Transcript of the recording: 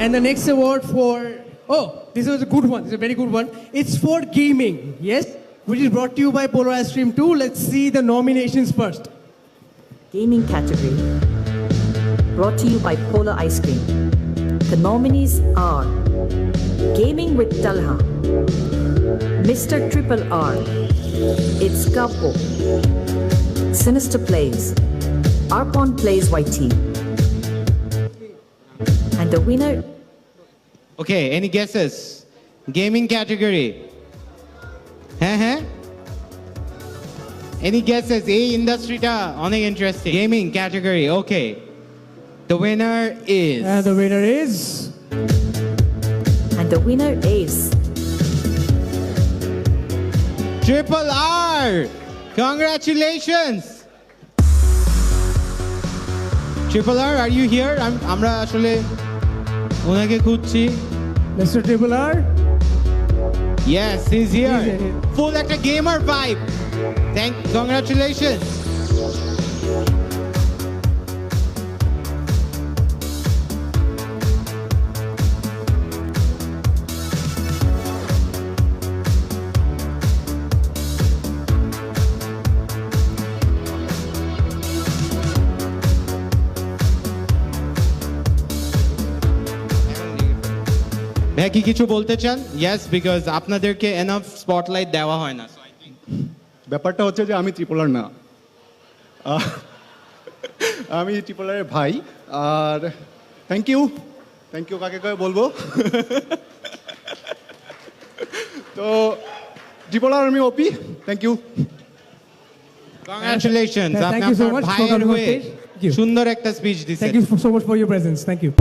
And the next award for, oh, this was a good one. This is a very good one. It's for gaming, yes? Which is brought to you by Polar Ice Cream 2. Let's see the nominations first. Gaming category. Brought to you by Polar Ice Cream. The nominees are Gaming with Talha, Mr. Triple R, It's Capo, Sinister Plays, Arpon Plays YT. And the winner. Okay, any guesses? Gaming category. Huh? Any guesses? A industry ta onek interesting. Gaming category. Okay. The winner is. And the winner is. And the winner is. Triple R. Congratulations. Triple R, are you here? আমরা আসলে ওনাকে খুঁজছি। Mr. Triple R. Yes, he's here. He's here. Full একটা gamer vibe. Congratulations. ভাইয়া কি কিছু বলতে চান? ইয়েস, বিকজ আপনাদেরকে এনাফ স্পটলাইট দেওয়া হয় না। ব্যাপারটা হচ্ছে যে আমি ট্রিপলার না, আমি ট্রিপলারের ভাই। আর থ্যাংক ইউ কাকে কাকে বলবো। তো ট্রিপলার আমি ওপি, থ্যাংক ইউ। কংগ্রাচুলেশনস, আপনি Thank you so আপনার much for ভাইয়ের coming on হয়ে stage. Thank you. সুন্দর একটা স্পিচ দিয়েছেন। Thank you so much for your presence. Thank you.